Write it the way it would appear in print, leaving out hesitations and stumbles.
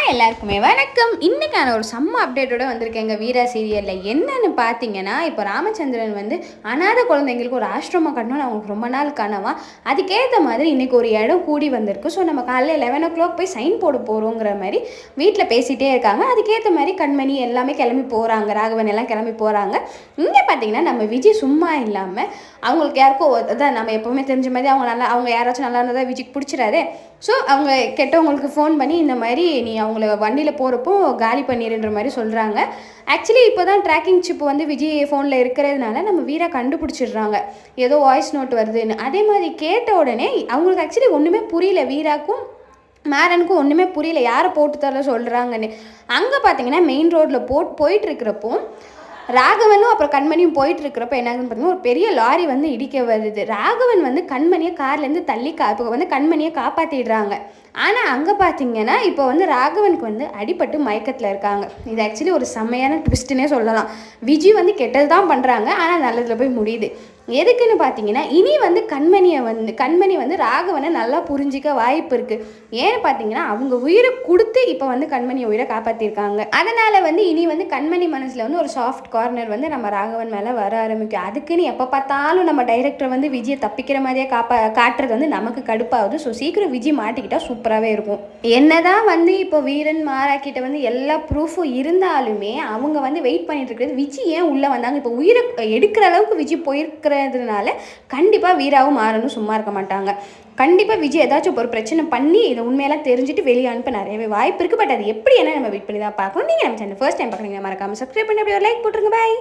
Hi எல்லாருக்குமே வணக்கம். இன்றைக்கான ஒரு செம்ம அப்டேட்டோடு வந்திருக்கேங்க வீரா சீரியலில். என்னன்னு பார்த்தீங்கன்னா, இப்போ ராமச்சந்திரன் வந்து அனாதை குழந்தைங்களுக்கு ஒரு ஆசிரமம் கட்டணும்னு அவங்களுக்கு ரொம்ப நாள் கனவா. அதுக்கேற்ற மாதிரி இன்றைக்கி ஒரு இடம் கூடி வந்திருக்கு. ஸோ நம்ம காலையில் 11 o'clock போய் சைன் போட போகிறோங்கிற மாதிரி வீட்டில் பேசிகிட்டே இருக்காங்க. அதுக்கேற்ற மாதிரி கண்மணி எல்லாமே கிளம்பி போகிறாங்க, ராகவன் எல்லாம் கிளம்பி போகிறாங்க. இங்கே பார்த்தீங்கன்னா நம்ம விஜய் சும்மா இல்லாமல் அவங்களுக்கு யாருக்கோ அதான் நம்ம எப்போவுமே தெரிஞ்ச மாதிரி அவங்க யாராச்சும் நல்லா இருந்தால் விஜய்க்கு பிடிச்சிடாதே. ஸோ அவங்க கெட்டவங்களுக்கு ஃபோன் பண்ணி இந்த மாதிரி நீ அவங்கள வண்டியில் போகிறப்போ காலி பண்ணிடுன்ற மாதிரி சொல்கிறாங்க. ஆக்சுவலி இப்போ தான் ட்ராக்கிங் சிப் வந்து விஜய் ஃபோனில் இருக்கிறதுனால நம்ம வீரா கண்டுபிடிச்சிடுறாங்க ஏதோ வாய்ஸ் நோட் வருதுன்னு. அதே மாதிரி கேட்ட உடனே அவங்களுக்கு ஆக்சுவலி ஒன்றுமே புரியல, வீராக்கும் மேரனுக்கும் ஒன்றுமே புரியல யாரை போட்டு தர சொல்கிறாங்கன்னு. அங்கே பார்த்தீங்கன்னா மெயின் ரோட்டில் போயிட்டுருக்கிறப்போ ராகவனும் அப்புறம் கண்மணியும் போயிட்டுருக்கிறப்ப என்னாகுன்னு பார்த்தீங்கன்னா ஒரு பெரிய லாரி வந்து இடிக்க வருது. ராகவன் வந்து கண்மணியை கார்லேருந்து தள்ளி இப்போ வந்து கண்மணியை காப்பாற்றிடுறாங்க. ஆனால் அங்கே பார்த்தீங்கன்னா இப்போ வந்து ராகவனுக்கு வந்து அடிபட்டு மயக்கத்தில் இருக்காங்க. இது ஆக்சுவலி ஒரு செம்மையான ட்விஸ்ட்டுன்னே சொல்லலாம். விஜய் வந்து கெட்டது தான் பண்ணுறாங்க, ஆனால் நல்லதில் போய் முடியுது. எதுக்குன்னு பார்த்தீங்கன்னா இனி வந்து கண்மணி வந்து ராகவனை நல்லா புரிஞ்சிக்க வாய்ப்பு இருக்குது. ஏன்னு பார்த்தீங்கன்னா அவங்க உயிரை கொடுத்து இப்போ வந்து கண்மணியை உயிரை காப்பாற்றிருக்காங்க. அதனால் வந்து இனி வந்து கண்மணி மனசில் வந்து ஒரு சாஃப்ட் கார்னர் வந்து நம்ம ராகவன் மேலே வர ஆரம்பிக்கும். அதுக்குன்னு எப்போ பார்த்தாலும் நம்ம டைரக்டர் வந்து விஜயை தப்பிக்கிற மாதிரியே காட்டுறது வந்து நமக்கு கடுப்பாகுது. ஸோ சீக்கிரம் விஜய் மாட்டிக்கிட்டால் சூப்பராகவே இருக்கும். என்னதான் வந்து இப்போ வீரன் மாராக்கிட்ட வந்து எல்லா ப்ரூஃபும் இருந்தாலுமே அவங்க வந்து வெயிட் பண்ணிட்டு இருக்கிறது விஜய் ஏன் உள்ளே வந்தாங்க. இப்போ உயிரை எடுக்கிற அளவுக்கு விஜய் போயிருக்கிறதுனால கண்டிப்பாக வீராவும் மாறனும் சும்மா இருக்க மாட்டாங்க. கண்டிப்பாக விஜய் ஏதாச்சும் ஒரு பிரச்சனை பண்ணி இதை உண்மையெல்லாம் தெரிஞ்சுட்டு வெளியே அனுப்ப நிறையவே வாய்ப்பு இருக்குது. பட் அது எப்படி என்ன நம்ம வெயிட் பண்ணி தான் பார்க்கணும். நீங்கள் நம்ம சேனல் ஃபர்ஸ்ட் டைம் பார்க்குறீங்க, மறக்காமல் சப்ஸ்கிரைப் பண்ணி அப்படியே ஒரு லைக் போட்டுருங்க. பாய்.